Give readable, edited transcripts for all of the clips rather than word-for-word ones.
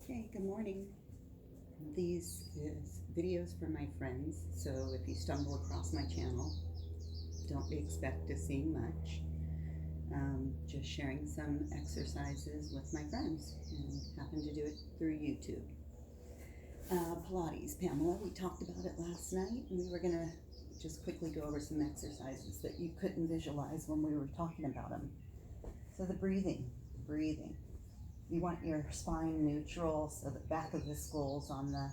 Hey, good morning. These is videos for my friends, so if you stumble across my channel, don't expect to see much. Just sharing some exercises with my friends and happen to do it through YouTube. Pilates, Pamela, we talked about it last night, and we were going to just quickly go over some exercises that you couldn't visualize when we were talking about them. So the breathing. You want your spine neutral, so the back of the skull's on the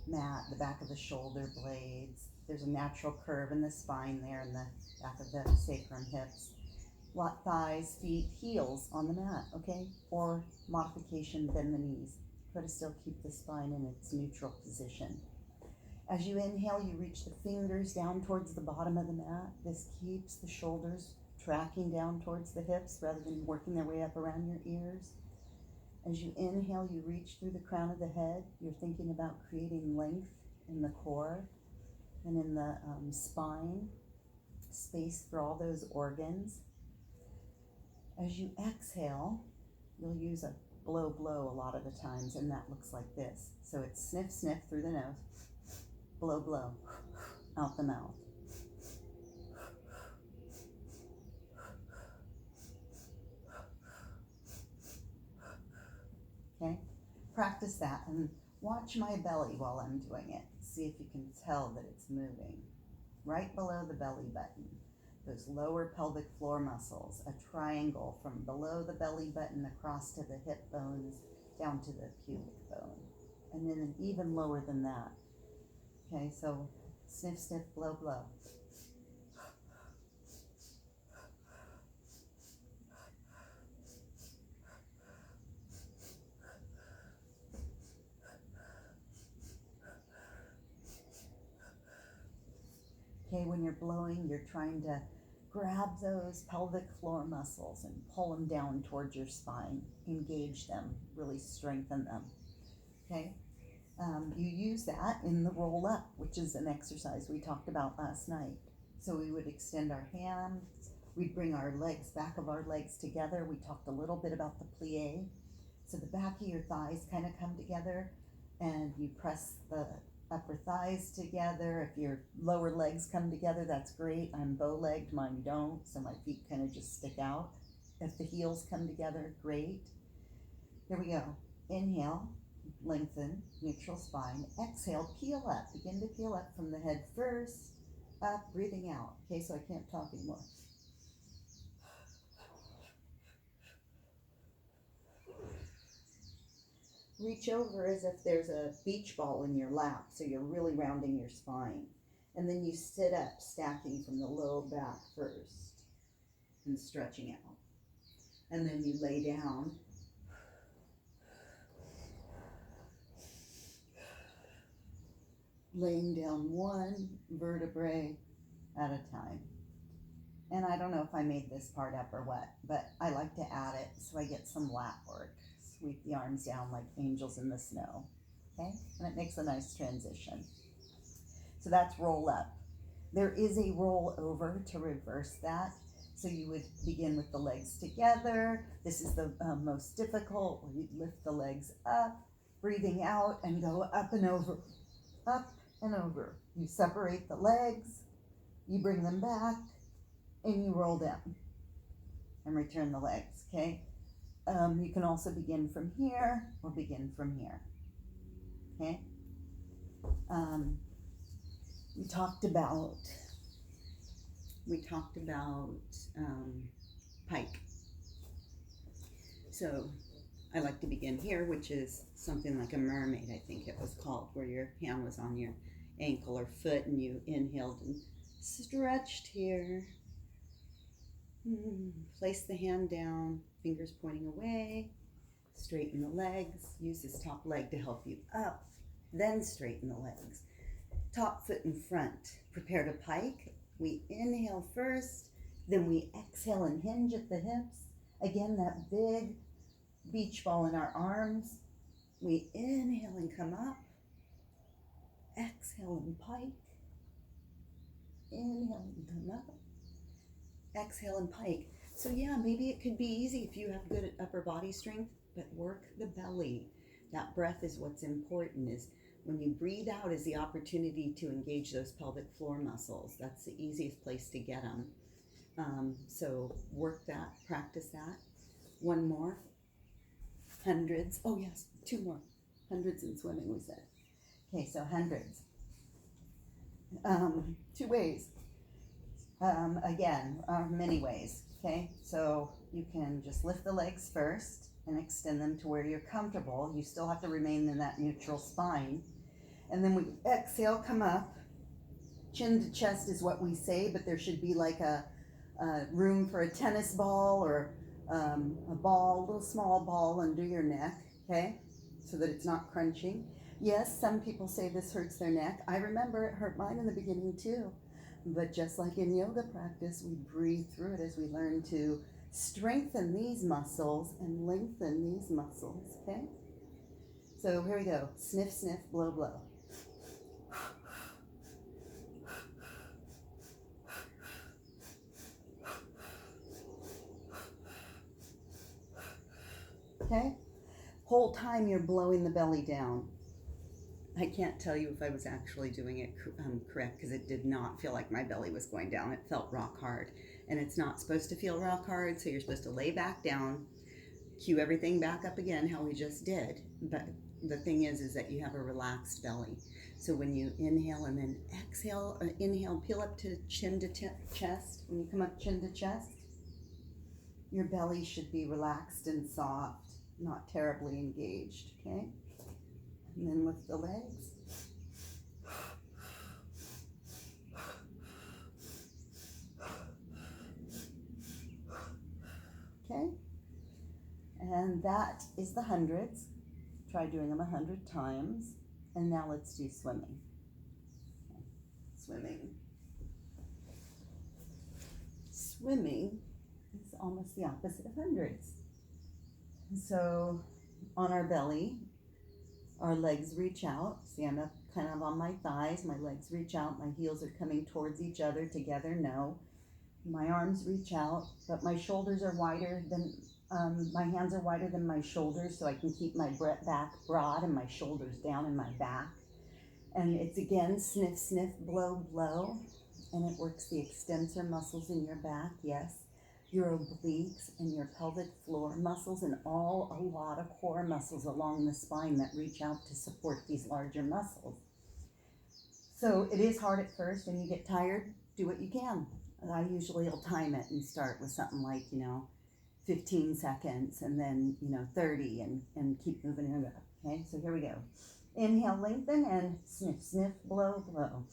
mat, the back of the shoulder blades. There's a natural curve in the spine there in the back of the sacrum, hips. Thighs, feet, heels on the mat, okay? Or modification, bend the knees. Try to still keep the spine in its neutral position. As you inhale, you reach the fingers down towards the bottom of the mat. This keeps the shoulders tracking down towards the hips rather than working their way up around your ears. As you inhale, you reach through the crown of the head. You're thinking about creating length in the core and in the spine, space for all those organs. As you exhale, you'll use a blow a lot of the times, and that looks like this. So it's sniff through the nose, blow out the mouth. Okay, practice that and watch my belly while I'm doing it. See if you can tell that it's moving. Right below the belly button, those lower pelvic floor muscles, a triangle from below the belly button across to the hip bones down to the pubic bone, and then even lower than that. Okay, so sniff, blow. Okay, when you're blowing, you're trying to grab those pelvic floor muscles and pull them down towards your spine. Engage them, really strengthen them. Okay, you use that in the roll up, which is an exercise we talked about last night. So we would extend our hands, we'd bring our legs, back of our legs together. We talked a little bit about the plie. So the back of your thighs kind of come together and you press the upper thighs together. If your lower legs come together, that's great. I'm bow-legged, mine don't, so my feet kind of just stick out. If the heels come together, great. Here we go. Inhale, lengthen, neutral spine. Exhale, peel up. Begin to peel up from the head first, up, breathing out. Okay, so I can't talk anymore. Reach over as if there's a beach ball in your lap, so you're really rounding your spine. And then you sit up, stacking from the low back first and stretching out. And then you lay down. Laying down one vertebrae at a time. And I don't know if I made this part up or what, but I like to add it so I get some lat work. Sweep the arms down like angels in the snow, okay? And it makes a nice transition. So that's roll up. There is a roll over to reverse that. So you would begin with the legs together. This is the most difficult, where you lift the legs up, breathing out, and go up and over, up and over. You separate the legs, you bring them back, and you roll down and return the legs, okay? You can also begin from here or begin from here, okay? We talked about pike. So I like to begin here, which is something like a mermaid, I think it was called, where your hand was on your ankle or foot and you inhaled and stretched here. Place the hand down, fingers pointing away, straighten the legs, use this top leg to help you up, then straighten the legs. Top foot in front, prepare to pike. We inhale first, then we exhale and hinge at the hips. Again, that big beach ball in our arms. We inhale and come up, exhale and pike, inhale and come up, exhale and pike. So yeah, maybe it could be easy if you have good upper body strength, but work the belly. That breath is what's important. Is when you breathe out is the opportunity to engage those pelvic floor muscles. That's the easiest place to get them. So work that, practice that. One more. Hundreds. Oh yes, two more. Hundreds in swimming, we said. Okay, so hundreds. Two ways. Again, many ways. Okay, so you can just lift the legs first and extend them to where you're comfortable. You still have to remain in that neutral spine. And then we exhale, come up. Chin to chest is what we say, but there should be like a room for a tennis ball or a ball, a little small ball under your neck, okay? So that it's not crunching. Yes, some people say this hurts their neck. I remember it hurt mine in the beginning too. But just like in yoga practice, we breathe through it as we learn to strengthen these muscles and lengthen these muscles, okay? So here we go. Sniff, sniff, blow, blow. Okay? Whole time you're blowing the belly down. I can't tell you if I was actually doing it correct, because it did not feel like my belly was going down. It felt rock hard. And it's not supposed to feel rock hard, so you're supposed to lay back down, cue everything back up again, how we just did. But the thing is that you have a relaxed belly. So when you inhale and then exhale, inhale, peel up to chin to chest. When you come up chin to chest, your belly should be relaxed and soft, not terribly engaged, okay? And then lift the legs. Okay? And that is the hundreds. Try doing them 100 times. And now let's do swimming. Okay. Swimming. Swimming is almost the opposite of hundreds. So on our belly, our legs reach out. See, I'm up kind of on my thighs. My legs reach out. My heels are coming towards each other together. No. My arms reach out, but my shoulders are wider than, my hands are wider than my shoulders, so I can keep my back broad and my shoulders down in my back. And it's again, sniff, sniff, blow, blow. And it works the extensor muscles in your back, yes. Your obliques and your pelvic floor muscles, and a lot of core muscles along the spine that reach out to support these larger muscles. So it is hard at first, and you get tired, do what you can. I usually will time it and start with something like, 15 seconds, and then, 30, and keep moving it up. Okay, so here we go. Inhale, lengthen, and sniff, sniff, blow, blow.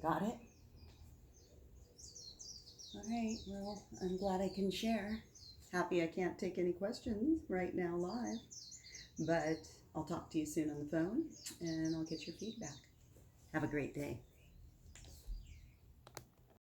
Got it? All right, well, I'm glad I can share. Happy I can't take any questions right now live, but I'll talk to you soon on the phone, and I'll get your feedback. Have a great day.